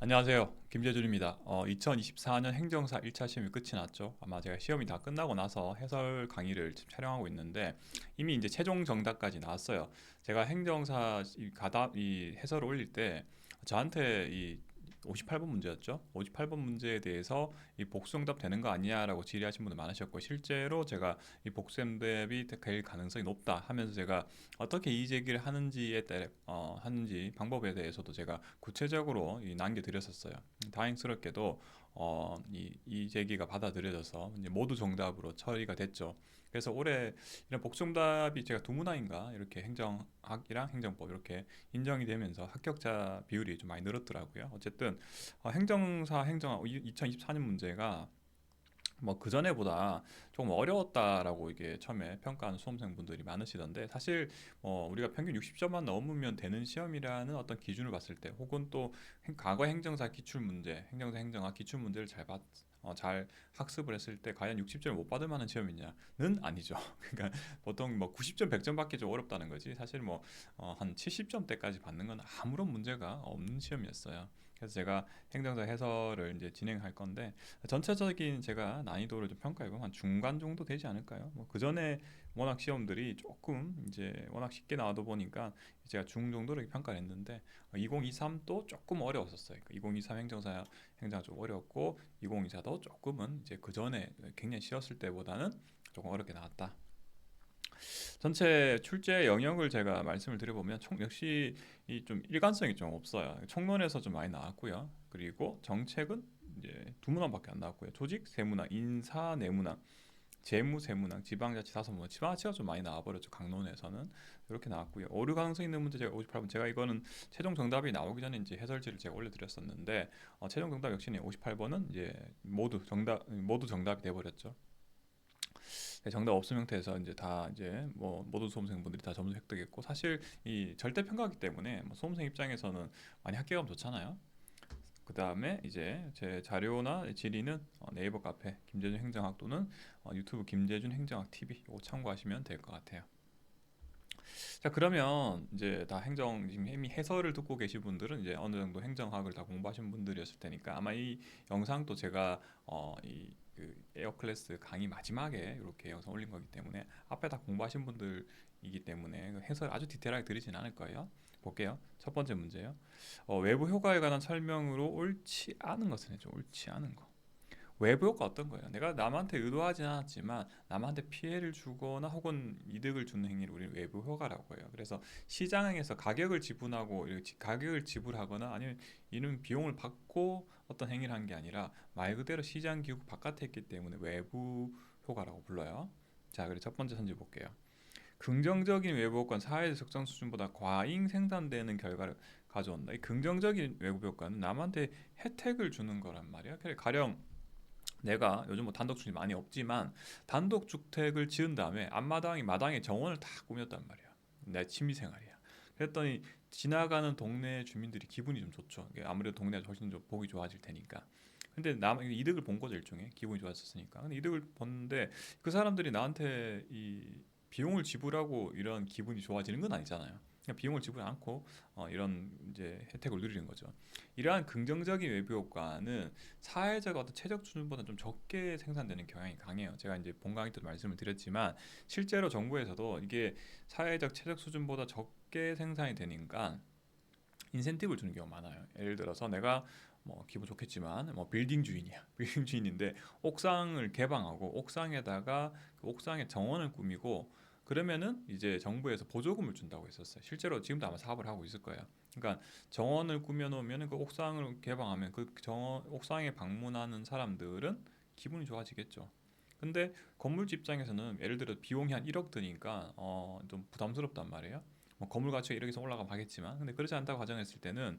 안녕하세요. 김재준입니다. 2024년 행정사 1차 시험이 끝이 났죠. 아마 제가 시험이 다 끝나고 나서 해설 강의를 지금 촬영하고 있는데 이미 이제 최종 정답까지 나왔어요. 제가 행정사 이 해설을 올릴 때 저한테 이 58번 문제였죠. 58번 문제에 대해서 이 복수정답 되는 거 아니냐라고 질의하신 분들 많으셨고 실제로 제가 이 복수정답이 될 가능성이 높다 하면서 제가 어떻게 이의 제기를 하는지에 따라 하는지 방법에 대해서도 제가 구체적으로 남겨드렸었어요. 다행스럽게도 이 제기가 받아들여져서 이제 모두 정답으로 처리가 됐죠. 그래서 올해 이런 복수정답이 제가 두 문항인가 이렇게 행정학이랑 행정법 이렇게 인정이 되면서 합격자 비율이 좀 많이 늘었더라고요. 어쨌든 행정사 행정학 2024년 문제가 뭐 그전에보다 조금 어려웠다라고 이게 처음에 평가하는 수험생분들이 많으시던데 사실 우리가 평균 60점만 넘으면 되는 시험이라는 어떤 기준을 봤을 때 혹은 또 과거 행정사 기출 문제, 행정사 행정학 기출 문제를 잘 학습을 했을 때 과연 60점을 못 받을 만한 시험이냐는 아니죠. 그러니까 보통 뭐 90점, 100점 받기 좀 어렵다는 거지. 사실 뭐 한 70점대까지 받는 건 아무런 문제가 없는 시험이었어요. 그래서 제가 행정사 해설을 이제 진행할 건데 전체적인 제가 난이도를 좀 평가해보면 한 중간 정도 되지 않을까요? 뭐 그 전에 워낙 시험들이 조금 이제 워낙 쉽게 나와도 보니까 제가 중 정도로 이렇게 평가를 했는데 2023도 조금 어려웠었어요. 2023 행정사 좀 어려웠고 2024도 조금은 이제 그 전에 굉장히 쉬웠을 때보다는 조금 어렵게 나왔다. 전체 출제 영역을 제가 말씀을 드려보면 역시 이 좀 일관성이 좀 없어요. 총론에서 좀 많이 나왔고요. 그리고 정책은 이제 두 문항밖에 안 나왔고요. 조직 세 문항, 인사 네 문항, 재무 세 문항, 지방자치 다섯 문항. 지방자치가 좀 많이 나와버렸죠. 강론에서는 이렇게 나왔고요. 오류 가능성 있는 문제 제가 58번. 제가 이거는 최종 정답이 나오기 전에 이제 해설지를 제가 올려드렸었는데 최종 정답 역시는 58번은 이제 모두 정답이 돼버렸죠. 네, 정답 없음 형태에서 이제 다 이제 뭐 모든 수험생분들이 다 점수 획득했고 사실 이 절대 평가이기 때문에 뭐 수험생 입장에서는 많이 학교가면 좋잖아요. 그 다음에 이제 제 자료나 질의는 네이버 카페 김재준 행정학 또는 유튜브 김재준 행정학 TV 이거 참고하시면 될 것 같아요. 자 그러면 이제 다 행정 지금 이미 해설을 듣고 계신 분들은 이제 어느 정도 행정학을 다 공부하신 분들이었을 테니까 아마 이 영상도 제가 이 그 에어 클래스 강의 마지막에 이렇게 영상 올린 거기 때문에 앞에 다 공부하신 분들이기 때문에 그 해설 아주 디테일하게 드리진 않을 거예요. 볼게요. 첫 번째 문제요. 외부 효과에 관한 설명으로 옳지 않은 것은 해줘. 옳지 않은 거. 외부 효과 어떤 거예요? 내가 남한테 의도하진 않았지만 남한테 피해를 주거나 혹은 이득을 주는 행위를 우리는 외부 효과라고 해요. 그래서 시장에서 가격을 지불하고 가격을 지불하거나 아니면 이는 비용을 받고 어떤 행위를 한 게 아니라 말 그대로 시장 기구 바깥에 있기 때문에 외부 효과라고 불러요. 자, 그리고 첫 번째 선지 볼게요. 긍정적인 외부 효과는 사회적 적정 수준보다 과잉 생산되는 결과를 가져온다. 이 긍정적인 외부 효과는 남한테 혜택을 주는 거란 말이야. 가령 내가 요즘 뭐 단독주택이 많이 없지만 단독주택을 지은 다음에 앞마당에 마당에 정원을 다 꾸몄단 말이야. 내 취미생활이야. 그랬더니 지나가는 동네 주민들이 기분이 좀 좋죠. 이게 아무래도 동네가 훨씬 좀 보기 좋아질 테니까. 근데 이득을 본 거죠 일종의 기분이 좋았었으니까. 근데 이득을 봤는데 그 사람들이 나한테 이 비용을 지불하고 이런 기분이 좋아지는 건 아니잖아요. 그냥 비용을 지불 않고 이런 이제 혜택을 누리는 거죠. 이러한 긍정적인 외부 효과는 사회적 어떤 최적 수준보다 좀 적게 생산되는 경향이 강해요. 제가 이제 본 강의 때도 말씀을 드렸지만 실제로 정부에서도 이게 사회적 최적 수준보다 적게 생산이 되니까 인센티브를 주는 경우가 많아요. 예를 들어서 내가 뭐 기분 좋겠지만 뭐 빌딩 주인이야. 빌딩 주인인데 옥상을 개방하고 옥상에다가 그 옥상에 정원을 꾸미고 그러면은 이제 정부에서 보조금을 준다고 했었어요. 실제로 지금도 아마 사업을 하고 있을 거예요. 그러니까 정원을 꾸며놓으면 그 옥상을 개방하면 그 정원 옥상에 방문하는 사람들은 기분이 좋아지겠죠. 근데 건물주 입장에서는 예를 들어 비용이 한 1억 드니까 좀 부담스럽단 말이에요. 뭐 건물 가치가 1억에서 올라가면 하겠지만 근데 그렇지 않다고 가정했을 때는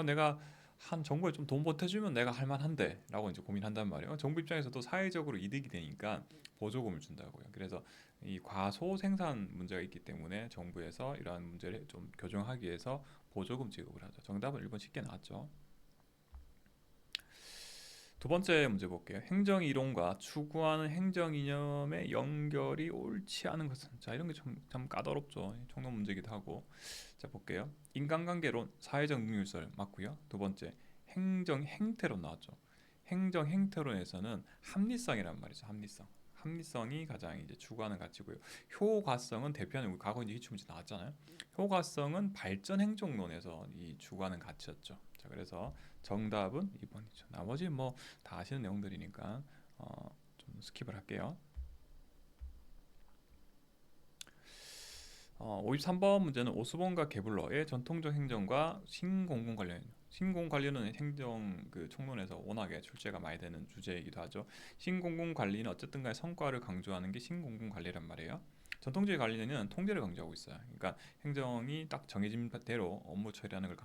내가 한 정부에 좀 돈 보태주면 내가 할 만한데 라고 이제 고민한단 말이에요. 정부 입장에서도 사회적으로 이득이 되니까 보조금을 준다고요. 그래서 이 과소 생산 문제가 있기 때문에 정부에서 이러한 문제를 좀 교정하기 위해서 보조금 지급을 하죠. 정답은 1번 쉽게 나왔죠. 두 번째 문제 볼게요. 행정 이론과 추구하는 행정 이념의 연결이 옳지 않은 것은 자 이런 게 참 까다롭죠. 총론 문제기도 하고 자 볼게요. 인간관계론 사회적 능률설 맞고요. 두 번째 행정 행태론 나왔죠. 행정 행태론에서는 합리성이란 말이죠. 합리성. 합리성이 가장 이제 추구하는 가치고요. 효과성은 대표하는 우리 과거 이제 히춘문제 나왔잖아요. 효과성은 발전 행정론에서 이 추구하는 가치였죠. 자, 그래서 정답은 2번이죠. 나머지 뭐 다 아시는 내용들이니까 좀 스킵을 할게요. 53번 문제는 오스본과 게블러의 전통적 행정과 신공공 관련. 신공공 관련은 행정 그 총론에서 워낙에 출제가 많이 되는 주제이기도 하죠. 신공공 관리는 어쨌든 간에 성과를 강조하는 게 신공공 관리란 말이에요. 전통적인 관리는 통제를 강조하고 있어요. 그러니까 행정이 딱 정해진 대로 업무 처리하는 걸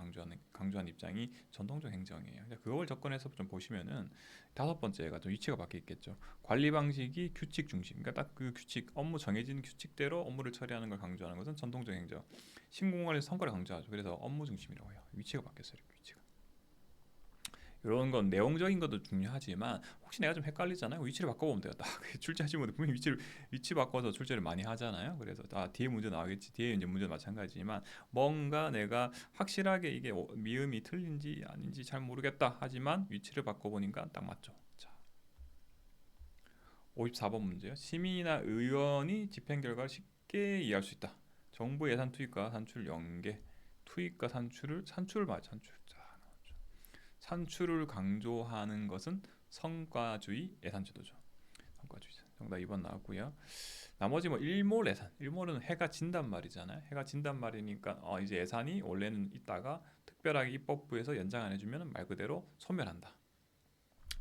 강조하는 입장이 전통적 행정이에요. 그걸 접근해서 좀 보시면은 다섯 번째가 좀 위치가 바뀌어 있겠죠. 관리 방식이 규칙 중심. 그러니까 딱 그 규칙, 업무 정해진 규칙대로 업무를 처리하는 걸 강조하는 것은 전통적 행정. 신공관리에서 성과를 강조하죠. 그래서 업무 중심이라고 해요. 위치가 바뀌었어요. 이렇게 위치가. 이런 건 내용적인 것도 중요하지만 혹시 내가 좀 헷갈리잖아요. 위치를 바꿔보면 돼요. 딱 출제하시면 분명히 위치 바꿔서 출제를 많이 하잖아요. 그래서 뒤에 문제 나오겠지. 뒤에 이제 문제 마찬가지지만 뭔가 내가 확실하게 이게 미음이 틀린지 아닌지 잘 모르겠다 하지만 위치를 바꿔보니까 딱 맞죠. 자, 54번 문제요. 시민이나 의원이 집행 결과를 쉽게 이해할 수 있다. 정부 예산 투입과 산출 연계, 투입과 산출을 말 산출. 산출을 강조하는 것은 성과주의 예산제도죠. 성과주의. 정답 2번 나왔고요. 나머지 뭐 일몰 예산. 일몰은 해가 진단 말이잖아요. 해가 진단 말이니까 이제 예산이 원래는 있다가 특별하게 입법부에서 연장 안 해주면 말 그대로 소멸한다.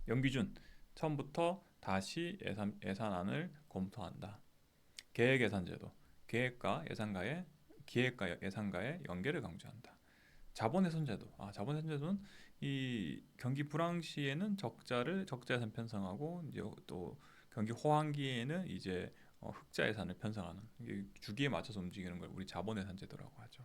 연기준. 처음부터 다시 예산안을 검토한다. 계획예산제도. 기획과 예산가의 연계를 강조한다. 자본훼손제도. 자본훼손제도는 이 경기 불황시에는 적자 예산 편성하고 이제 또 경기 호황기에는 이제 흑자 예산을 편성하는 이게 주기에 맞춰서 움직이는 걸 우리 자본예산제도라고 하죠.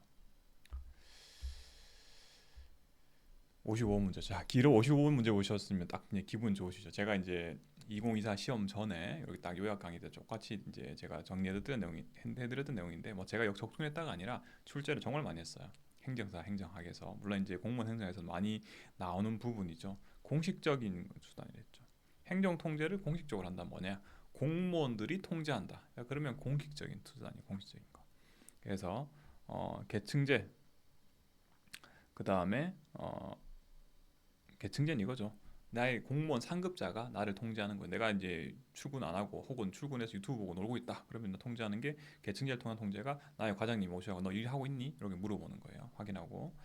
55문제. 자, 길어 55문제 오셨으면 딱 그냥 기분 좋으시죠. 제가 이제 2024 시험 전에 여기 딱 요약 강의 때 똑같이 이제 제가 해드렸던 내용인데 뭐 제가 적중했다가 아니라 출제를 정말 많이 했어요. 행정사 행정학에서 물론 이제 공무원 행정에서 많이 나오는 부분이죠. 공식적인 수단이랬죠. 행정 통제를 공식적으로 한다 뭐냐? 공무원들이 통제한다. 그러면 공식적인 수단이 공식적인 거. 그래서 계층제 그 다음에 계층제는 이거죠. 나의 공무원 상급자가 나를 통제하는 거예요. 내가 이제 출근 안 하고 혹은 출근해서 유튜브 보고 놀고 있다. 그러면 나 통제하는 게 계층제를 통한 통제가 나의 과장님 오셔서 너 일하고 있니? 이렇게 물어보는 거예요. 확인하고.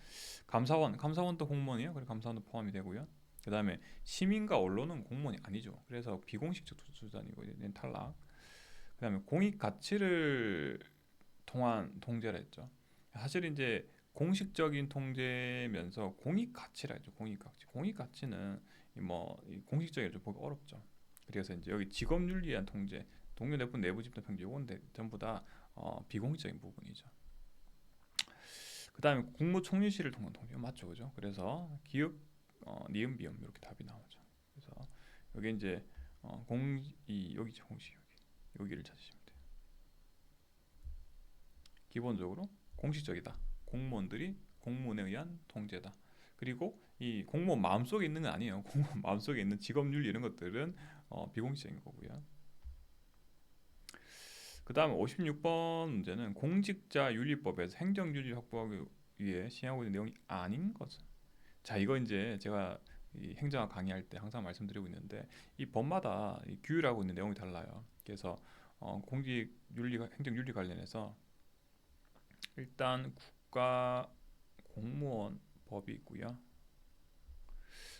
감사원도 공무원이에요. 그래 감사원도 포함이 되고요. 그 다음에 시민과 언론은 공무원이 아니죠. 그래서 비공식적 수단이고 얘는 탈락. 그 다음에 공익 가치를 통한 통제를 했죠. 사실 이제 공식적인 통제면서 공익 가치라 했죠. 공익 가치. 공익 가치는 공식적이라 좀 보기 어렵죠. 그래서 이제 여기 직업 윤리에 통제, 동료 내분 내부 집단 평등 요건 전부 다 비공식적인 부분이죠. 그다음에 국무총리실을 통한 통제 맞죠, 그죠? 그래서 기역, 니은, 비음 이렇게 답이 나오죠. 그래서 여기 이제 여기죠, 공식 여기를 찾으시면 돼요. 기본적으로 공식적이다. 공무원에 의한 통제다. 그리고 이 공무원 마음속에 있는 건 아니에요. 공무원 마음속에 있는 직업윤리 이런 것들은 비공식적인 거고요. 그 다음 56번 문제는 공직자윤리법에서 행정윤리 확보하기 위해 시행하고 있는 내용이 아닌 것은. 자, 이거 이제 제가 이 행정학 강의할 때 항상 말씀드리고 있는데 이 법마다 이 규율하고 있는 내용이 달라요. 그래서 행정윤리 관련해서 일단 국가 공무원 법이 있고요.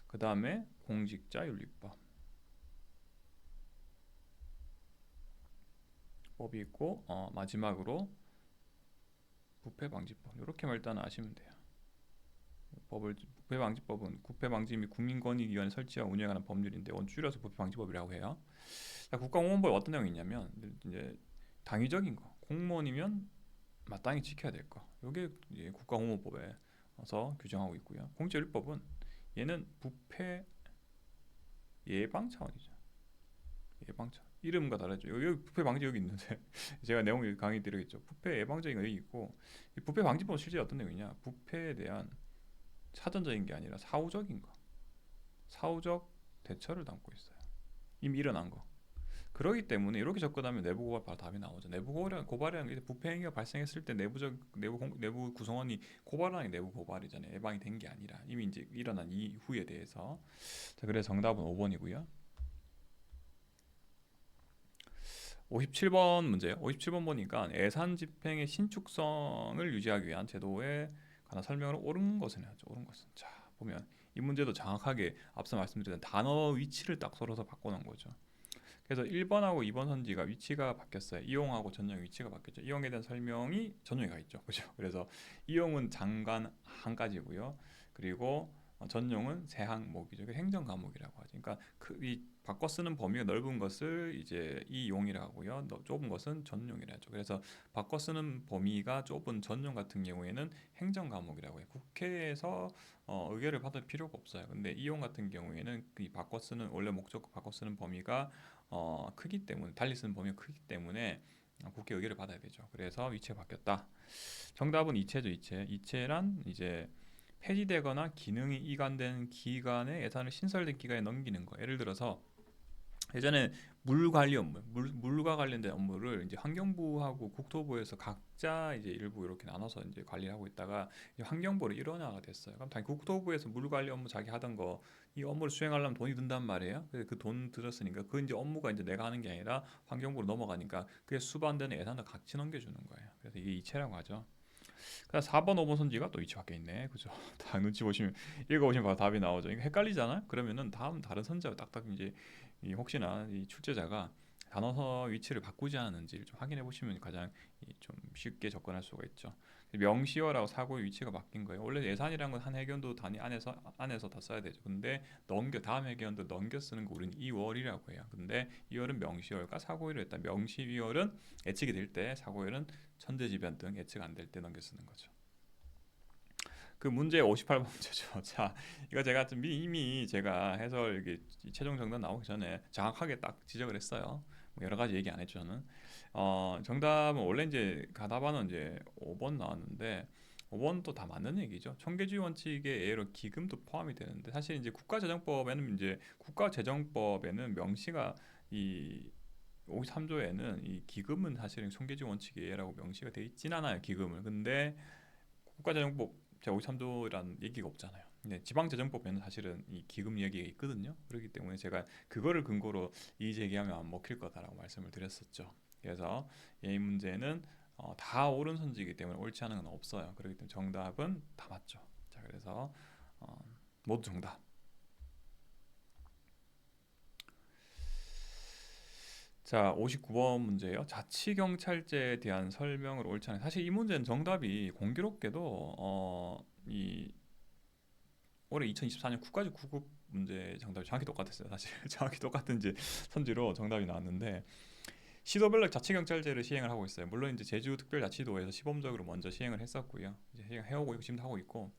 그 다음에 공직자윤리법 법이 있고 마지막으로 부패방지법 이렇게만 일단 아시면 돼요. 부패방지법은 부패방지 및 국민권익위원회 설치와 운영에 관한 법률인데 줄여서 부패방지법이라고 해요. 자, 국가공무원법에 어떤 내용이 있냐면 이제 당위적인 거 공무원이면 마땅히 지켜야 될 거. 이게 국가공무원법에서 규정하고 있고요. 공직자윤리법은 얘는 부패 예방 차원이죠. 예방 차원. 이름과 다르죠. 여기 부패 방지 여기 있는데 제가 내용 강의 드리겠죠. 부패 예방적인 거 여기 있고 이 부패 방지법은 실제 어떤 내용이냐? 부패에 대한 사전적인 게 아니라 사후적인 거. 사후적 대처를 담고 있어요. 이미 일어난 거. 그러기 때문에 이렇게 접근하면 내부 고발 바로 답이 나오죠. 내부 고발이라는 게 부패 행위가 발생했을 때 내부 구성원이 고발하는 게 내부 고발이잖아요. 예방이 된 게 아니라 이미 이제 일어난 이후에 대해서. 자, 그래서 정답은 5번이고요. 57번 문제요. 57번 보니까 예산 집행의 신축성을 유지하기 위한 제도에 관한 설명을 옳은 것은 해야죠. 옳은 것은. 자, 보면 이 문제도 정확하게 앞서 말씀드린 단어 위치를 딱 썰어서 바꿔놓은 거죠. 그래서 1번하고 2번 선지가 위치가 바뀌었어요. 이용하고 전용 위치가 바뀌었죠. 이용에 대한 설명이 전용에 가 있죠. 그죠? 그래서 이용은 장관 한 가지고요. 그리고 전용은 세 항목이죠. 행정 과목이라고 하죠. 그러니까 이 바꿔 쓰는 범위가 넓은 것을 이제 이용이라고 하고요. 좁은 것은 전용이라고 하죠. 그래서 바꿔 쓰는 범위가 좁은 전용 같은 경우에는 행정 과목이라고 해요. 국회에서 의결을 받을 필요가 없어요. 근데 이용 같은 경우에는 이 바꿔 쓰는 원래 목적 바꿔 쓰는 범위가 크기 때문에 달리 쓰는 범위가 크기 때문에 국회 의결을 받아야 되죠. 그래서 위치가 바뀌었다. 정답은 이체죠. 이체란 이제 폐지되거나 기능이 이관된 기관에 예산을 신설된 기관에 넘기는 거. 예를 들어서 예전에 물 관리 업무, 물과 관련된 업무를 이제 환경부하고 국토부에서 각자 이제 일부 이렇게 나눠서 이제 관리를 하고 있다가 이제 환경부로 일원화가 됐어요. 그럼 당연히 국토부에서 물 관리 업무 자기 하던 거 이 업무를 수행하려면 돈이 든단 말이에요. 그래서 그 돈 들었으니까 그 이제 업무가 이제 내가 하는 게 아니라 환경부로 넘어가니까 그게 수반되는 예산을 같이 넘겨주는 거예요. 그래서 이게 이체라고 하죠. 그다음 4번, 5번 선지가 또 이체 밖에 있네. 그죠? 다 눈치 보시면 읽어보시면 바로 답이 나오죠. 이거 헷갈리잖아. 그러면은 다음 다른 선지하고 딱딱 이제 이 혹시나 이 출제자가 단어서 위치를 바꾸지 않은지를 좀 확인해 보시면 가장 좀 쉽게 접근할 수가 있죠. 명시어라고 사고의 위치가 바뀐 거예요. 원래 예산이라는 건 한 해견도 단위 안에서 다 써야 되죠. 근데 다음 해견도 넘겨 쓰는 거 우리는 2월이라고 해요. 근데 2월은 명시월과 사고일을 했다. 명시월은 예측이 될 때, 사고일은 천재지변 등 예측 안 될 때 넘겨 쓰는 거죠. 그 문제 58번 문제죠. 자, 이거 제가 좀 이미 제가 해설 이게 최종 정답 나오기 전에 정확하게 딱 지적을 했어요. 뭐 여러 가지 얘기 안 했죠, 저는. 정답은 원래 이제 가다바는 이제 5번 나왔는데 5번도 다 맞는 얘기죠. 총계주의 원칙의 예로 기금도 포함이 되는데 사실 이제 국가재정법에는 명시가 이 53조에는 이 기금은 사실은 총계주의 원칙의 예라고 명시가 돼 있진 않아요, 기금을. 근데 국가재정법 제53조라는 얘기가 없잖아요. 근데 지방재정법에는 사실은 이 기금 얘기가 있거든요. 그렇기 때문에 제가 그거를 근거로 이의 제기하면 안 먹힐 거다라고 말씀을 드렸었죠. 그래서 이 문제는 다 옳은 선지이기 때문에 옳지 않은 건 없어요. 그렇기 때문에 정답은 다 맞죠. 자, 그래서 어, 모두 정답. 자, 59번 문제예요. 자치경찰제에 대한 설명을 옳지 않아요. 사실 이 문제는 정답이 공교롭게도 이 올해 2024년 국가직 9급 문제 정답이 정확히 똑같았어요. 사실 정확히 똑같은 이제 선지로 정답이 나왔는데 시도별로 자치경찰제를 시행을 하고 있어요. 물론 이제 제주특별자치도에서 시범적으로 먼저 시행을 했었고요. 이제 시행해오고 있고 지금도 하고 있고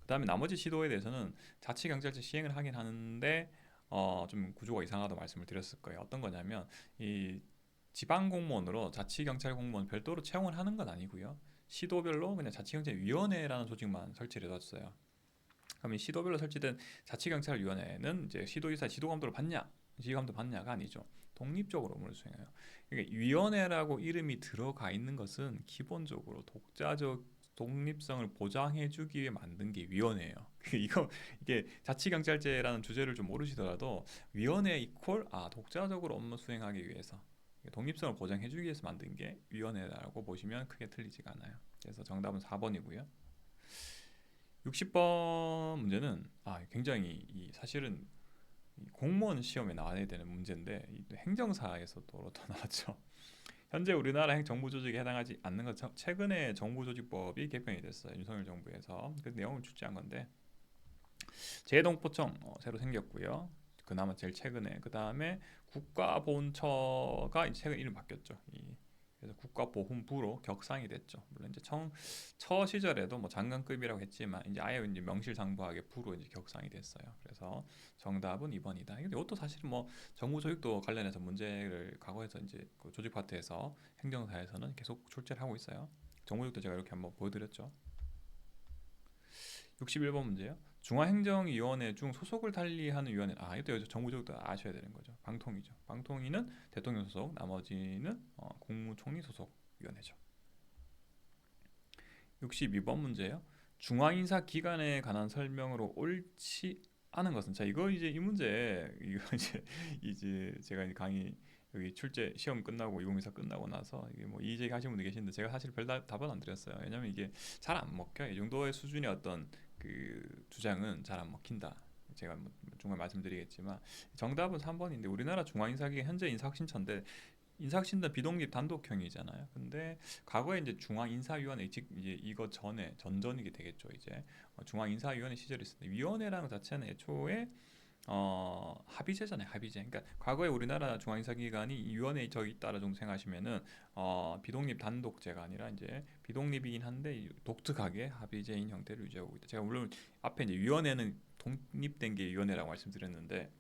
그다음에 나머지 시도에 대해서는 자치경찰제 시행을 하긴 하는데 좀 구조가 이상하다고 말씀을 드렸을 거예요. 어떤 거냐면 이 지방 공무원으로 자치경찰 공무원 별도로 채용을 하는 건 아니고요. 시도별로 그냥 자치경찰위원회라는 조직만 설치를 해뒀어요. 그럼 이 시도별로 설치된 자치경찰위원회는 이제 시도지사 지도감독을 받냐, 지휘감독 받냐가 아니죠. 독립적으로 업무를 수행해요. 그러니까 위원회라고 이름이 들어가 있는 것은 기본적으로 독자적 독립성을 보장해주기 위해 만든 게 위원회예요. 이게 자치경찰제라는 주제를 좀 모르시더라도 위원회 이퀄 독자적으로 업무 수행하기 위해서 독립성을 보장해주기 위해서 만든 게 위원회라고 보시면 크게 틀리지가 않아요. 그래서 정답은 4번이고요. 60번 문제는 굉장히 사실은 공무원 시험에 나와야 되는 문제인데 행정사에서도 더 나왔죠. 현재 우리나라 정부 조직에 해당하지 않는 것 최근에 정부조직법이 개편이 됐어요. 윤석열 정부에서 그 내용을 출제한 건데 재동포청 새로 생겼고요. 그나마 제일 최근에 그 다음에 국가보훈처가 최근 이름 바뀌었죠. 그래서 국가보훈부로 격상이 됐죠. 물론 이제 처 시절에도 뭐 장관급이라고 했지만 이제 아예 이제 명실상부하게 부로 이제 격상이 됐어요. 그래서 정답은 2번이다. 근데 이것도 사실 뭐 정부 조직도 관련해서 문제를 과거에서 이제 그 조직 파트에서 행정사에서는 계속 출제를 하고 있어요. 정부 조직도 제가 이렇게 한번 보여드렸죠. 61번 문제요. 중앙행정위원회 중 소속을 달리하는 위원회. 이것도 여기서 정부적으로 아셔야 되는 거죠. 방통위죠. 방통위는 대통령 소속, 나머지는 국무총리 소속 위원회죠. 62번 문제예요. 중앙인사 기관에 관한 설명으로 옳지 않은 것은. 자, 이거 이제 이 문제 이거 이제 제가 이제 강의 여기 출제 시험 끝나고 2024 끝나고 나서 이게 뭐 이의제기 하시는 분들 계시는데 제가 사실 별 답은 안 드렸어요. 왜냐면 이게 잘 안 먹혀. 이 정도의 수준의 어떤 그 주장은 잘 안 먹힌다. 제가 뭐 중간 말씀드리겠지만 정답은 3번인데 우리나라 중앙인사기관 현재 인사혁신처인데 인사혁신은 비독립 단독형이잖아요. 근데 과거에 이제 중앙인사위원회 이제 이거 전에 전전이게 되겠죠. 이제 중앙인사위원회 시절이 있었는데 위원회라는 것 자체는 애초에 합의제잖아요. 합의제. 그러니까 과거에 우리나라 중앙인사기관이 이 위원회에 저 있다라 정도 생각하시면은 비독립 단독제가 아니라 이제 비독립이긴 한데 독특하게 합의제인 형태를 유지하고 있다. 제가 물론 앞에 이제 위원회는 독립된 게 위원회라고 말씀드렸는데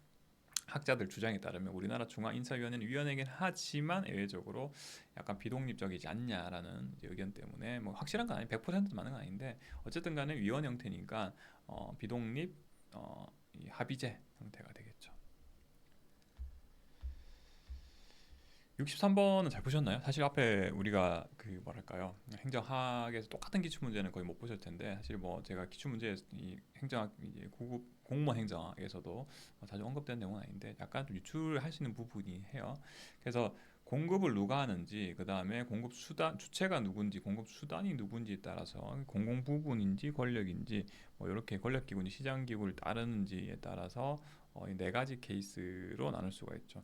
학자들 주장에 따르면 우리나라 중앙인사위원회는 위원회이긴 하지만 예외적으로 약간 비독립적이지 않냐라는 이제 의견 때문에 뭐 확실한 건 아니 100% 맞는 건 아닌데 어쨌든 간에 위원회 형태니까 비독립 이 합의제 형태가 되겠죠. 63번은 잘 보셨나요? 사실 앞에 우리가 그 뭐랄까요 행정학에서 똑같은 기출 문제는 거의 못 보실 텐데 사실 뭐 제가 기출 문제 이 행정학 이제 고급 공무원 행정학에서도 자주 언급되는 내용은 아닌데 약간 좀 유출할 수 있는 부분이 해요. 그래서 공급을 누가 하는지 그 다음에 공급 수단 주체가 누군지 공급 수단이 누군지에 따라서 공공 부분인지 권력인지 뭐 이렇게 권력기구인지 시장기구를 따르는지에 따라서 이 네 가지 케이스로 나눌 수가 있죠.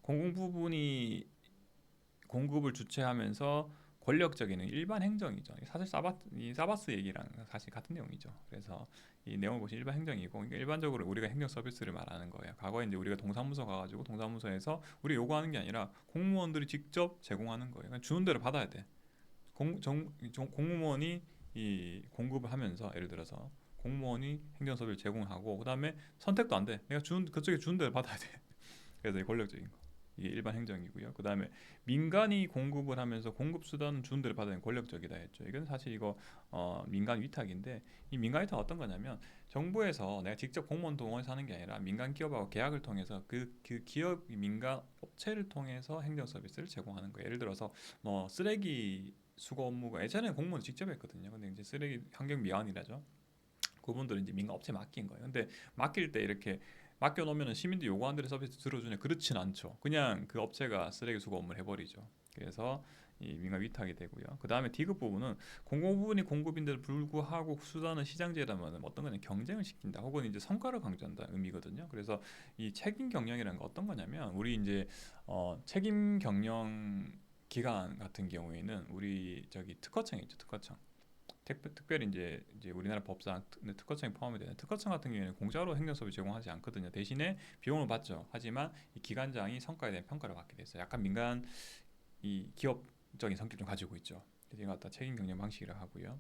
공공 부분이 공급을 주체하면서 권력적인 일반 행정이죠. 사실 이 사바스 얘기랑 사실 같은 내용이죠. 그래서 이 내용을 보시면 일반 행정이고 그러니까 일반적으로 우리가 행정 서비스를 말하는 거예요. 과거에 이제 우리가 동사무소 가가지고 동사무소에서 우리 요구하는 게 아니라 공무원들이 직접 제공하는 거예요. 그러니까 주는 대로 받아야 돼. 공무원이 이 공급을 하면서 예를 들어서 공무원이 행정 서비스를 제공하고 그다음에 선택도 안 돼. 내가 주는 그쪽에 주는 대로 받아야 돼. 그래서 권력적인 거. 이게 일반 행정이고요. 그 다음에 민간이 공급을 하면서 공급 수단은 주는 대로 받아야 권력적이다 했죠. 이건 사실 이거 민간 위탁인데 이 민간 위탁 어떤 거냐면 정부에서 내가 직접 공무원 동원해서 하는 게 아니라 민간 기업하고 계약을 통해서 그 기업 민간 업체를 통해서 행정 서비스를 제공하는 거예요. 예를 들어서 뭐 쓰레기 수거 업무가 예전에 공무원 직접 했거든요. 근데 이제 쓰레기 환경 미화원이라죠. 그분들은 이제 민간 업체에 맡긴 거예요. 근데 맡길 때 이렇게 맡겨놓으면 시민들이 요구한 대로 서비스 들어주냐 그렇진 않죠. 그냥 그 업체가 쓰레기 수거 업무를 해버리죠. 그래서 이 민간 위탁이 되고요. 그 다음에 D급 부분은 공공 부분이 공급인데도 불구하고 수단은 시장제라면 어떤 거냐 경쟁을 시킨다 혹은 이제 성과를 강조한다 의미거든요. 그래서 이 책임 경영이라는 거 어떤 거냐면 우리 이제 책임 경영 기관 같은 경우에는 우리 저기 특허청이 있죠. 특허청. 특별히 이제 우리나라 법상 특허청이 포함이 되는 특허청 같은 경우에는 공짜로 행정 서비스 제공하지 않거든요. 대신에 비용을 받죠. 하지만 이 기관장이 성과에 대한 평가를 받게 됐어요. 약간 민간 이 기업적인 성격 좀 가지고 있죠. 그래서 이거 갖다 책임 경영 방식이라 하고요.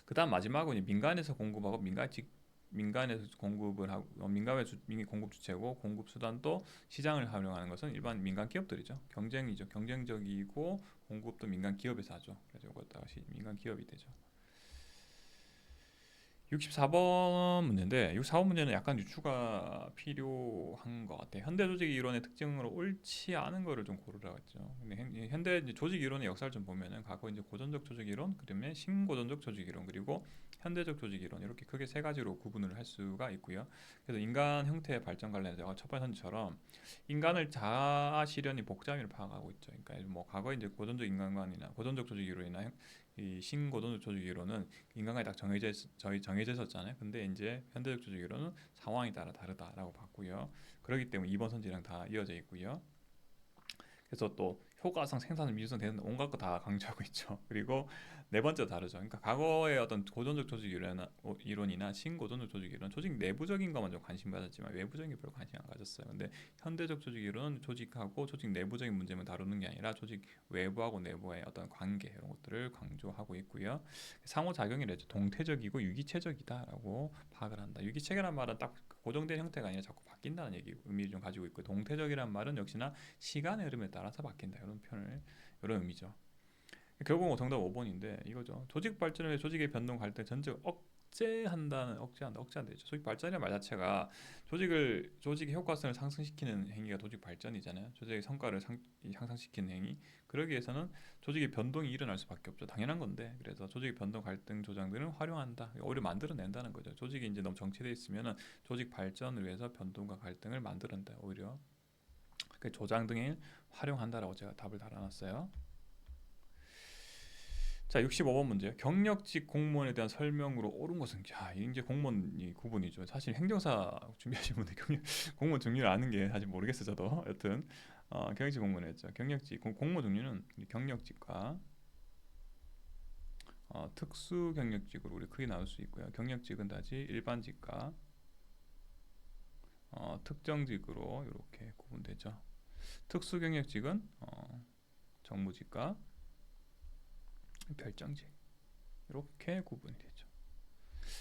그다음 마지막은 민간에서 공급하고 민간에서 공급을 하고 민간 공급 주체고 공급 수단도 시장을 활용하는 것은 일반 민간 기업들이죠. 경쟁이죠. 경쟁적이고 공급도 민간 기업에서 하죠. 그래서 이것 다시 민간 기업이 되죠. 64번 문제인데 64번 문제는 약간 유추가 필요한 것 같아요. 현대 조직 이론의 특징으로 옳지 않은 거를 좀 고르라고 했죠. 근데 현대 이제 조직 이론의 역사를 좀 보면은 과거 이제 고전적 조직 이론, 그다음에 신고전적 조직 이론, 그리고 현대적 조직 이론 이렇게 크게 세 가지로 구분을 할 수가 있고요. 그래서 인간 형태의 발전 관련해서 첫 번째 선처럼 인간을 자아 실현이 복잡히를 파악하고 있죠. 그러니까 뭐 과거 이제 고전적 인간관이나 고전적 조직 이론이나 이 신고전적 조직 이론은 인간관이 딱 정해져 있었잖아요. 근데 이제 현대적 조직 이론은 상황에 따라 다르다라고 봤고요. 그렇기 때문에 2번 선지랑 다 이어져 있고요. 그래서 또 효과성, 생산성, 미주성 되는 온갖 거 다 강조하고 있죠. 그리고 네 번째 다르죠. 그러니까 과거의 어떤 고전적 조직 이론이나 신고전적 조직 이론, 조직 내부적인 것만 좀 관심 가졌지만 외부적인 게 별로 관심 안 가졌어요. 근데 현대적 조직 이론은 조직하고 조직 내부적인 문제만 다루는 게 아니라 조직 외부하고 내부의 어떤 관계 이런 것들을 강조하고 있고요. 상호작용이랬죠. 동태적이고 유기체적이다라고 파악을 한다. 유기체계란 말은 딱 고정된 형태가 아니라 자꾸 바뀐다는 의미를 좀 가지고 있고 동태적이란 말은 역시나 시간의 흐름에 따라서 바뀐다 이런 표현을 이런 의미죠. 결국 은 정답 5번인데 이거죠. 조직 발전을 위해 조직의 변동 갈등 전적 억제한다 되죠. 조직 발전이라는 말 자체가 조직의 효과성을 상승시키는 행위가 조직 발전이잖아요. 조직의 성과를 향상시키는 행위. 그러기 위해서는 조직의 변동이 일어날 수밖에 없죠. 당연한 건데. 그래서 조직의 변동 갈등 조장 등을 활용한다. 오히려 만들어낸다는 거죠. 조직이 이제 너무 정체돼 있으면은 조직 발전을 위해서 변동과 갈등을 만들어낸다. 오히려 그 조장 등을 활용한다라고 제가 답을 달아놨어요. 자, 65번 문제요. 경력직 공무원에 대한 설명으로 옳은 것은, 자, 이제 공무원이 구분이죠. 사실 행정사 준비하신 분들 공무원 종류를 아는 게 사실 모르겠어요, 저도. 여튼 경력직 공무원이었죠. 경력직 공무원 종류는 경력직과 특수 경력직으로 우리 크게 나눌 수 있고요. 경력직은 다시 일반직과 특정직으로 이렇게 구분되죠. 특수 경력직은 정무직과 별정직 이렇게 구분이 되죠.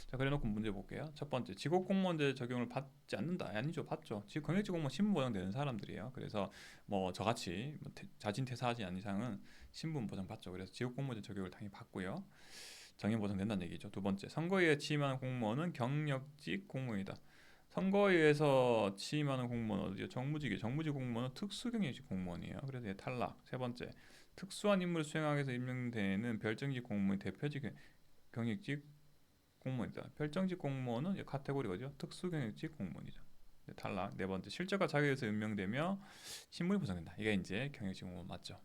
자, 그래놓고 문제 볼게요. 첫 번째, 직업공무원제 적용을 받지 않는다. 아니죠, 받죠. 지금 경력직 공무원 신분 보장되는 사람들이에요. 그래서 뭐 저같이 자진 퇴사하지 않은 이상은 신분 보장 받죠. 그래서 직업공무원제 적용을 당연히 받고요. 정년 보장된다는 얘기죠. 두 번째, 선거에 취임하는 공무원은 경력직 공무원이다. 선거에 의해서 취임하는 공무원은 어디요? 정무직이에요. 정무직 공무원은 특수경력직 공무원이에요. 그래서 얘 탈락. 세 번째, 특수한 임무를 수행하기 위해서 임명되는 별정직 공무원이 대표직 경력직 공무원이다. 별정직 공무원은 카테고리가죠. 특수경력직 공무원이죠. 탈락. 네 번째, 실적과 자격에서 임명되며 신분이 보장된다. 이게 이제 경력직 공무원 맞죠.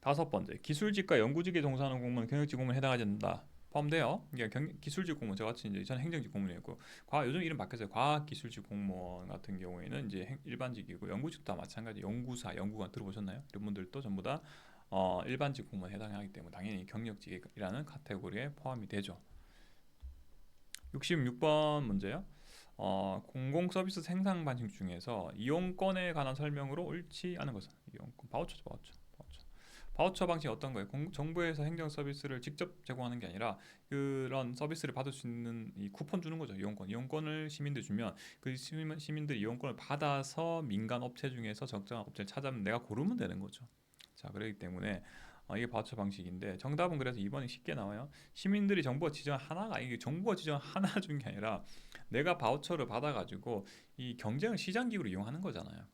다섯 번째, 기술직과 연구직에 종사하는 공무원은 경력직 공무원에 해당하지 않는다. 포함돼요. 이게 기술직 공무원 저같이 이제 저는 행정직 공무원이었고 요즘 이름 바뀌었어요. 과학기술직 공무원 같은 경우에는 이제 일반직이고 연구직도 다 마찬가지. 연구사, 연구관 들어보셨나요? 이런 분들도 전부 다 일반직 공무원에 해당하기 때문에 당연히 경력직이라는 카테고리에 포함이 되죠. 66번 문제요. 공공서비스 생산 방식 중에서 이용권에 관한 설명으로 옳지 않은 것은 이용권 바우처죠, 바우처 방식이 어떤 거예요? 정부에서 행정 서비스를 직접 제공하는 게 아니라 그런 서비스를 받을 수 있는 이 쿠폰 주는 거죠. 이용권을 시민들 주면 그 시민들 이용권을 받아서 민간 업체 중에서 적정한 업체를 찾아면 내가 고르면 되는 거죠. 자, 그렇기 때문에 이게 바우처 방식인데 정답은 그래서 2번이 쉽게 나와요. 시민들이 정부가 지정 하나가 이게 정부가 지정 하나 준 게 아니라 내가 바우처를 받아가지고 이 경쟁을 시장기구로 이용하는 거잖아요.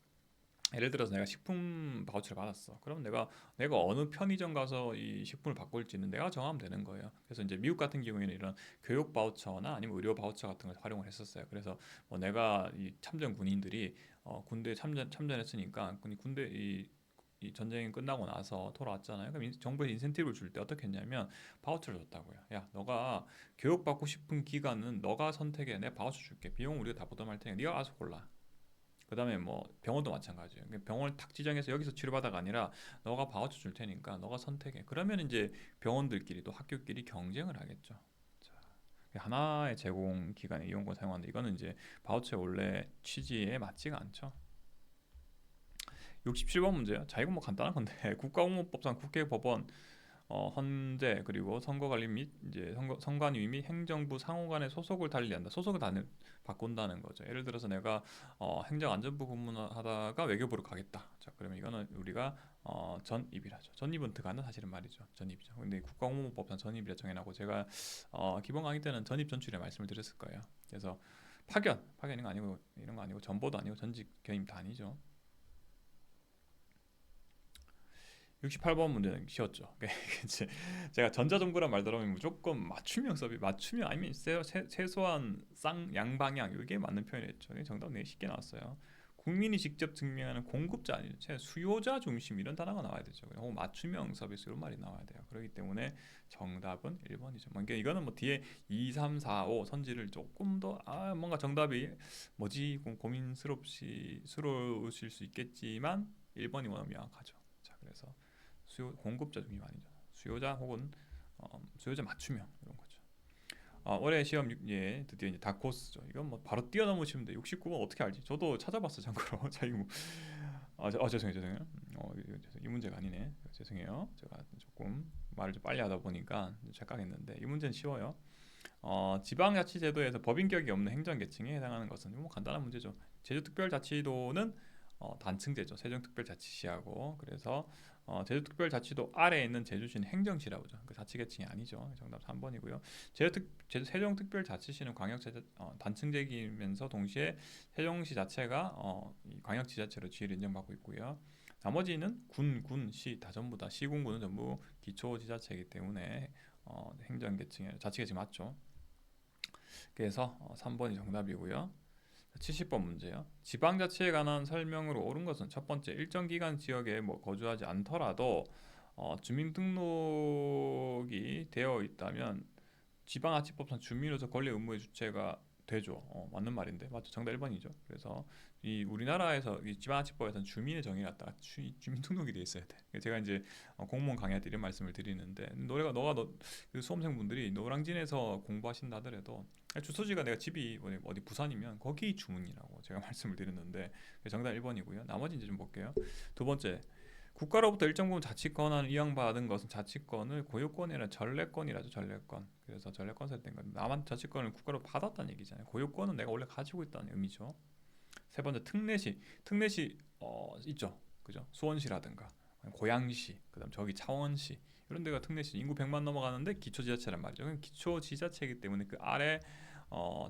예를 들어서 내가 식품 바우처를 받았어. 그럼 내가 어느 편의점 가서 이 식품을 바꿀지는 내가 정하면 되는 거예요. 그래서 이제 미국 같은 경우에는 이런 교육 바우처나 아니면 의료 바우처 같은 걸 활용을 했었어요. 그래서 뭐 내가 이 참전 군인들이 군대에 참전했으니까 군대 이 전쟁이 끝나고 나서 돌아왔잖아요. 그럼 정부에서 인센티브를 줄 때 어떻게 했냐면 바우처를 줬다고요. 야, 너가 교육받고 싶은 기간은 너가 선택해. 내가 바우처 줄게. 비용 우리가 다 부담할 테니까 네가 알아서 골라. 그다음에 뭐 병원도 마찬가지예요. 병원을 탁 지정해서 여기서 치료받아가 아니라 너가 바우처 줄 테니까 너가 선택해. 그러면 이제 병원들끼리 또 학교끼리 경쟁을 하겠죠. 자, 하나의 제공 기간에 이용권 사용한다. 이거는 이제 바우처의 원래 취지에 맞지가 않죠. 67번 문제요. 자, 이건 뭐 간단한 건데 국가공무법상 국회법원 헌재 그리고 선거관리 및 이제 선관위 및 행정부 상호 간의 소속을 달리한다. 소속을 바꾼다는 거죠. 예를 들어서 내가 행정안전부 근무하다가 외교부로 가겠다. 자, 그러면 이거는 우리가 전입이라죠. 전입은 들어가는 사실은 말이죠. 전입이죠. 근데 국가공무법상 전입이라 정해놓고 제가 기본 강의 때는 전입 전출에 말씀을 드렸을 거예요. 그래서 파견 이런 거 아니고 전보도 아니고 전직 견입도 아니죠. 68번 문제는 쉬웠죠. 제가 전자정부란 말 들어보면 무조건 맞춤형 맞춤형 아니면 최소한 양방향 이게 맞는 표현이었죠. 정답은 되게 쉽게 나왔어요. 국민이 직접 증명하는 공급자 아니죠. 수요자 중심 이런 단어가 나와야 되죠. 혹은 맞춤형 서비스 이런 말이 나와야 돼요. 그렇기 때문에 정답은 1번이죠. 그러니까 이거는 뭐 뒤에 2, 3, 4, 5 선지를 조금 더 뭔가 정답이 뭐지 고민스러우실 수 있겠지만 1번이 워낙 명확하죠. 자, 그래서 공급자 중심 아니죠. 수요자 혹은 수요자 맞춤형 이런 거죠. 올해 시험 드디어 이제 다코스죠. 이건 뭐 바로 뛰어넘으시면 돼. 69번 어떻게 알지? 저도 찾아봤어 참고로. 자, 이거 죄송해요. 이 문제가 아니네. 죄송해요. 제가 조금 말을 좀 빨리 하다 보니까 착각했는데 이 문제는 쉬워요. 지방자치제도에서 법인격이 없는 행정계층에 해당하는 것은 뭐 간단한 문제죠. 제주특별자치도는 단층제죠. 세종특별자치시하고 그래서 제주특별자치도 아래에 있는 제주시는 행정시라고 하죠. 그 자치계층이 아니죠. 정답 3번이고요. 제주 세종특별자치시는 단층제기면서 동시에 세종시 자체가 이 광역지자체로 지위를 인정받고 있고요. 나머지는 군, 시 다 전부 다 시군구는 전부 기초지자체이기 때문에 행정계층이 자치계층 맞죠. 그래서 3번이 정답이고요. 70번 문제요. 지방자치에 관한 설명으로 옳은 것은 첫 번째, 일정 기간 지역에 거주하지 않더라도 주민등록이 되어 있다면 지방자치법상 주민으로서 권리 의무의 주체가 되죠. 맞는 말인데 맞죠? 정답 1번이죠. 그래서 이 우리나라에서 이 지방자치법에서는 주민의 정의를 갖다가 주민등록이 돼 있어야 돼. 제가 이제 공무원 강의할 때 이런 말씀을 드리는데 그 수험생분들이 노량진에서 공부하신다 하더라도 주소지가 내가 집이 어디 부산이면 거기 주문이라고 제가 말씀을 드렸는데 정답 1번이고요. 나머지 이제 좀 볼게요. 두 번째, 국가로부터 일정 부분 자치권을 이양받은 것은 자치권을 고유권이 아니라 전래권이라죠. 전래권. 그래서 전래권 설정된 건 남한 자치권을 국가로 받았다는 얘기잖아요. 고유권은 내가 원래 가지고 있다는 의미죠. 세 번째, 특례시 있죠. 그죠? 수원시라든가 고양시, 그다음 저기 창원시 이런 데가 특례시 인구 100만 넘어가는데 기초지자체란 말이죠. 그럼 기초지자체이기 때문에 그 아래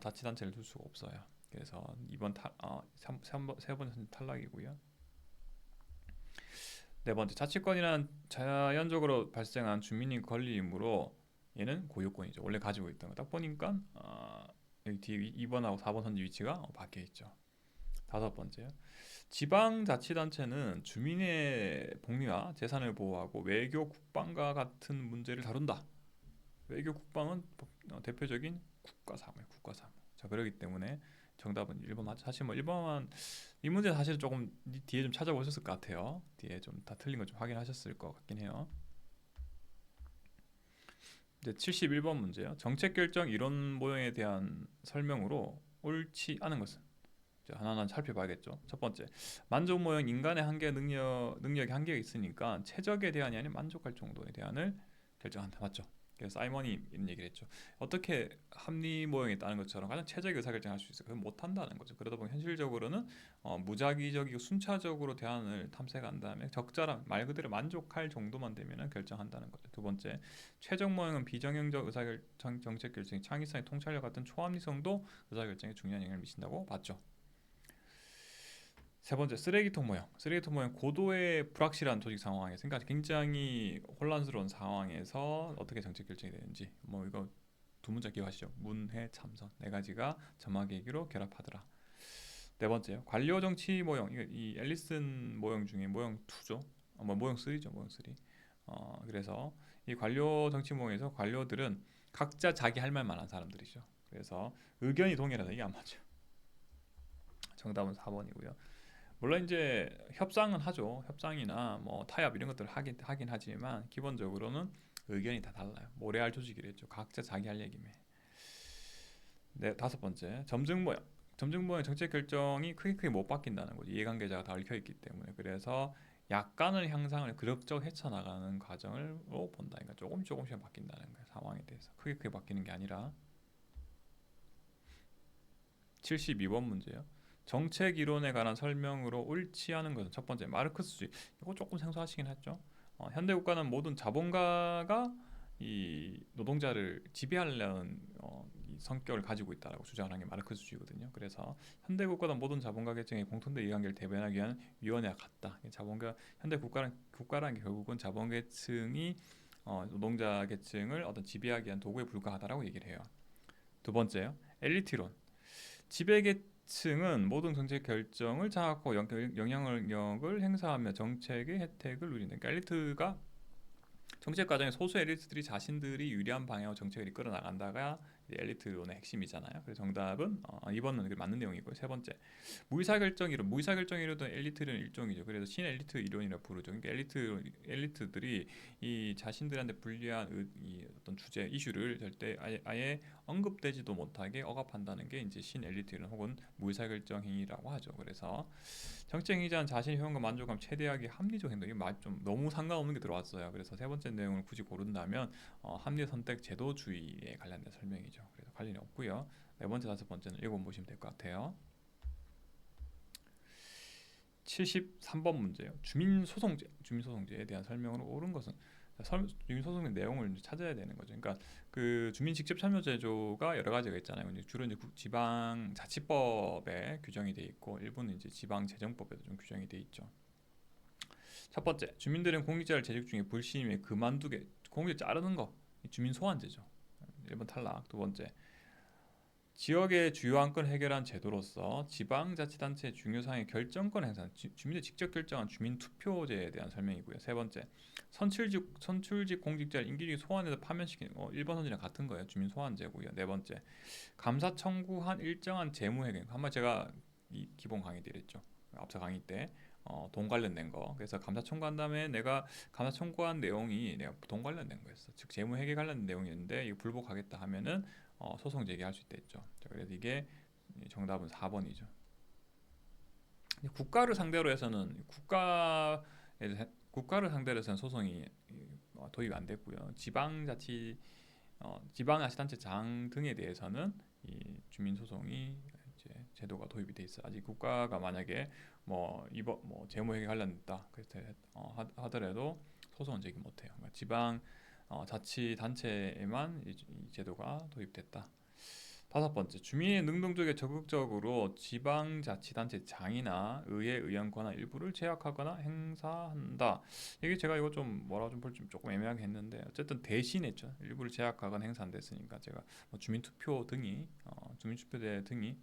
자치단체를 둘 수가 없어요. 그래서 2번 세 번째는 탈락이고요. 네 번째, 자치권이란 자연적으로 발생한 주민의 권리이므로 얘는 고유권이죠. 원래 가지고 있던 거. 딱 보니까 여기 뒤에 2번하고 4번 선지 위치가 바뀌어 있죠. 다섯 번째, 지방자치단체는 주민의 복리와 재산을 보호하고 외교, 국방과 같은 문제를 다룬다. 외교, 국방은 대표적인 국가사무예요. 국가사무. 자, 그렇기 때문에 정답은 1번 맞죠. 사실 1번만 이 문제 사실 조금 뒤에 좀 찾아보셨을 것 같아요. 뒤에 좀 다 틀린 거 좀 확인하셨을 것 같긴 해요. 이제 71번 문제요. 정책 결정 이론 모형에 대한 설명으로 옳지 않은 것은 하나하나 살펴봐야겠죠. 첫 번째, 만족 모형 인간의 능력이 한계가 있으니까 최적의 대안이 아닌 만족할 정도의 대안을 결정한다. 맞죠? 그래서 사이먼이 이런 얘기를 했죠. 어떻게 합리 모형에 따른 것처럼 가장 최적의 의사결정을 할 수 있어요? 그건 못한다는 거죠. 그러다 보면 현실적으로는 무작위적이고 순차적으로 대안을 탐색한 다음에 적절한 말 그대로 만족할 정도만 되면 결정한다는 거죠. 두 번째, 최적 모형은 비정형적 의사결정, 정책 결정이 창의성의 통찰력 같은 초합리성도 의사결정에 중요한 영향을 미친다고 봤죠. 세 번째, 쓰레기통 모형. 쓰레기통 모형 고도의 불확실한 조직 상황에서, 그러니까 굉장히 혼란스러운 상황에서 어떻게 정책 결정이 되는지 이거 두 문자 기억하시죠? 문해 참선 네 가지가 점화 계기로 결합하더라. 네 번째, 관료 정치 모형. 이 앨리슨 모형 중에 모형 2죠. 모형 3죠. 모형 3. 그래서 이 관료 정치 모형에서 관료들은 각자 자기 할 말만 한 사람들이죠. 그래서 의견이 동일하다. 이게 안 맞죠. 정답은 4번이고요. 물론 이제 협상은 하죠. 협상이나 타협 이런 것들을 하긴 하지만 기본적으로는 의견이 다 달라요. 모래알 조직이랬죠. 각자 자기 할 얘기면. 네, 다섯 번째, 점증 모형. 점증 모형 정책 결정이 크게 못 바뀐다는 거죠. 이해관계자가 다 얽혀 있기 때문에. 그래서 약간의 향상을 그럭저럭 헤쳐나가는 과정으로 본다. 그러니까 조금씩 바뀐다는 거예요. 상황에 대해서 크게 바뀌는 게 아니라. 72번 문제요. 정책 이론에 관한 설명으로 옳지 않은 것은 첫 번째, 마르크스주의. 이거 조금 생소하시긴 했죠. 현대 국가는 모든 자본가가 이 노동자를 지배하려는 이 성격을 가지고 있다라고 주장하는 게 마르크스주의거든요. 그래서 현대 국가는 모든 자본가 계층의 공통된 이해관계를 대변하기 위한 위원회와 같다. 현대 국가라는 게 결국은 자본 계층이 노동자 계층을 어떤 지배하기 위한 도구에 불과하다라고 얘기를 해요. 두 번째요, 엘리트론. 지배계층은 모든 정책 결정을 장악하고 영향력을 행사하며 정책의 혜택을 누린다. 그러니까 엘리트가 정책 과정에 소수 엘리트들이 자신들이 유리한 방향으로 정책을 이끌어 나간다가 엘리트론의 핵심이잖아요. 그래서 정답은 2번은 맞는 내용이고요. 세 번째, 무의사결정 이론. 무의사결정 이론은 엘리트는 일종이죠. 그래서 신엘리트 이론이라고 부르죠. 그러니까 엘리트들이 이 자신들한테 불리한 이 어떤 주제, 이슈를 절대 아예 언급되지도 못하게 억압한다는 게 이제 신엘리트 이론 혹은 무의사결정 행위라고 하죠. 그래서 정책 행위자는 자신의 효용과 만족감 최대하기 합리적 행동. 이게 좀 너무 상관없는 게 들어왔어요. 그래서 세 번째 내용을 굳이 고른다면 합리 선택 제도주의에 관련된 설명이죠. 그래서 관련이 없고요. 네 번째, 다섯 번째는 읽어보시면 될 것 같아요. 73번 문제예요. 주민소송제에 대한 설명으로 옳은 것은 주민소송의 내용을 이제 찾아야 되는 거죠. 그러니까 그 주민 직접 참여 제도가 여러 가지가 있잖아요. 이제 주로 이제 지방자치법에 규정이 돼 있고 일부는 이제 지방재정법에도 좀 규정이 돼 있죠. 첫 번째, 주민들은 공직자를 재직 중에 불신임에 그만두게 공직 자르는 거, 주민 소환제죠. 1번 탈락. 두 번째, 지역의 주요 안건을 해결한 제도로서 지방자치단체의 중요 사항의 결정권 행사, 주민들이 직접 결정한 주민투표제에 대한 설명이고요. 세 번째, 선출직 공직자를 임기직에 소환해서 파면시키는 거, 1번 선지랑 같은 거예요. 주민 소환제고요. 네 번째, 감사 청구한 일정한 재무회계, 한번 제가 이 기본 강의 때 했죠. 앞서 강의 때 돈 관련된 거. 그래서 감사 청구한 다음에 내가 감사 청구한 내용이 내가 돈 관련된 거였어. 즉 재무회계 관련된 내용이었는데 이거 불복하겠다 하면은 소송 제기할 수 있다 했죠. 자, 그래서 이게 정답은 4번이죠. 국가를 상대로 해서는 국가를 상대로 해서는 소송이 도입이 안 됐고요. 지방자치단체장 등에 대해서는 이 주민소송이 이제 제도가 도입이 돼 있어. 아직 국가가 만약에 뭐 이번 뭐 재무회계 관련됐다 그래서 하더라도 소송은 제기 못해요. 그러니까 지방 자치단체에만 이 제도가 도입됐다. 다섯 번째, 주민의 능동적에 적극적으로 지방자치단체장이나 의회 의원 권한 일부를 제약하거나 행사한다. 이게 제가 이거 좀 뭐라 좀 볼지 조금 애매하게 했는데 어쨌든 대신했죠. 일부를 제약하거나 행사 안 됐으니까 제가 뭐 주민투표제 등이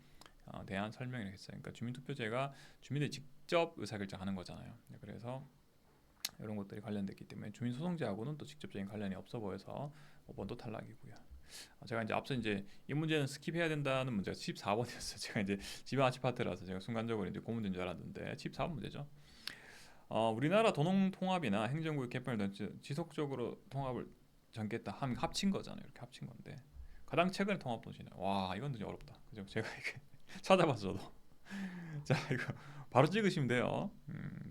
대한 설명을 했어요. 그러니까 주민투표제가 주민들이 직접 의사결정하는 거잖아요. 그래서 이런 것들이 관련됐기 때문에 주민소송제하고는 또 직접적인 관련이 없어 보여서 5번도 탈락이고요. 제가 이제 앞서 이제 이 문제는 스킵해야 된다는 문제가 14번이었어요. 제가 이제 지방 아치파트라서 제가 순간적으로 이제 고문된 줄 알았는데 14번 문제죠. 우리나라 도농 통합이나 행정구역 개편을 지속적으로 통합을 전개했다 하면 합친 거잖아요. 이렇게 합친 건데 가장 최근에 통합 도시는 와 이건 되게 어렵다. 그죠? 제가 이게 찾아봐서 저도 자 이거 바로 찍으시면 돼요.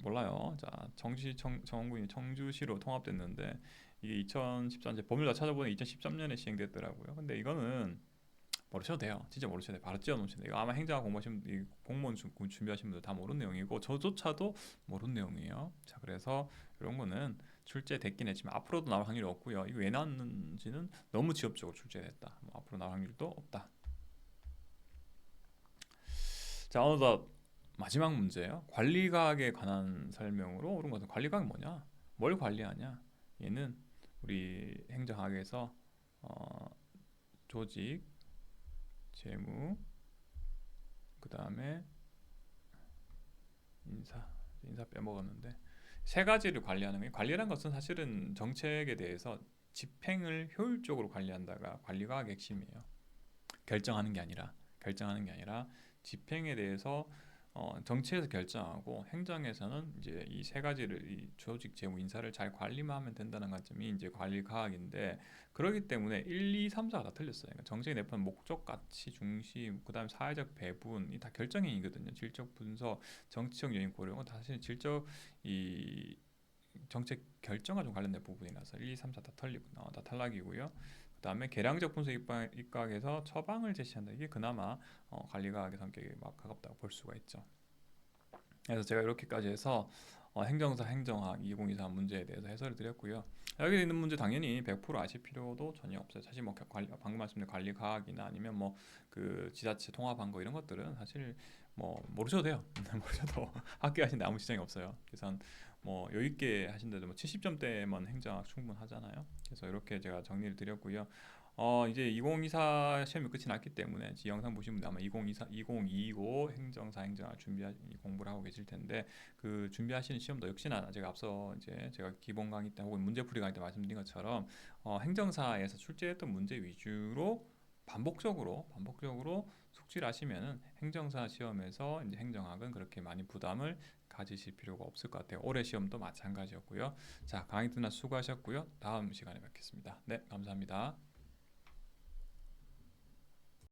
몰라요. 자 정군이 청주시로 통합됐는데 이게 2013년 법률 다 찾아보니 2013년에 시행됐더라고요. 근데 이거는 모르셔도 돼요. 진짜 모르셔도 돼요. 바로 찌어놓으시면 돼요. 이거 아마 행정학 공부하시면 공무원 준비하시는 분들 다 모르는 내용이고 저조차도 모르는 내용이에요. 자 그래서 이런 거는 출제됐긴 했지만 앞으로도 나올 확률이 없고요. 이거 왜 나왔는지는 너무 지엽적으로 출제됐다. 뭐 앞으로 나올 확률도 없다. 자 어느덧 마지막 문제예요. 관리과학에 관한 설명으로 옳은 것은 관리과학이 뭐냐? 뭘 관리하냐? 얘는 우리 행정학에서 조직, 재무, 그 다음에 인사 빼먹었는데 세 가지를 관리하는 거예요. 관리라는 것은 사실은 정책에 대해서 집행을 효율적으로 관리한다가 관리과학의 핵심이에요. 결정하는 게 아니라 집행에 대해서 정치에서 결정하고 행정에서는 이제 이 세 가지를 이 조직, 재무, 인사를 잘 관리만 하면 된다는 관점이 이제 관리 과학인데 그렇기 때문에 1, 2, 3, 4가 다 틀렸어요. 그러니까 정책의 내포는 목적, 가치, 중심, 그다음에 사회적 배분이 다 결정행위거든요. 질적 분석, 정치적 요인 고려, 이건 사실 질적 이 정책 결정과 좀 관련된 부분이라서 1, 2, 3, 4 다 다 탈락이고요. 그다음에 계량적 분석 입각에서 처방을 제시한다. 이게 그나마 관리과학의 성격에 막 가깝다고 볼 수가 있죠. 그래서 제가 이렇게까지 해서 행정사 행정학 2023 문제에 대해서 해설을 드렸고요. 여기 있는 문제 당연히 100% 아실 필요도 전혀 없어요. 사실 뭐 방금 말씀드린 관리과학이나 아니면 뭐 그 지자체 통합한 거 이런 것들은 사실 뭐 모르셔도 돼요. 모르셔도 학교 하시는데 아무 지장이 없어요. 그래서 뭐 여유 있게 하신데도 뭐 70점대만 행정학 충분하잖아요. 그래서 이렇게 제가 정리를 드렸고요. 이제 2024 시험이 끝이 났기 때문에 이 영상 보신 분들 아마 2025 행정사 행정학 공부를 하고 계실 텐데 그 준비하시는 시험도 역시나 제가 앞서 이제 제가 기본 강의 때 혹은 문제풀이 강의 때 말씀드린 것처럼 행정사에서 출제했던 문제 위주로 반복적으로 숙지를 하시면은 행정사 시험에서 이제 행정학은 그렇게 많이 부담을 가지실 필요가 없을 것 같아요. 올해 시험도 마찬가지였고요. 자, 강의 듣나 수고하셨고요. 다음 시간에 뵙겠습니다. 네, 감사합니다.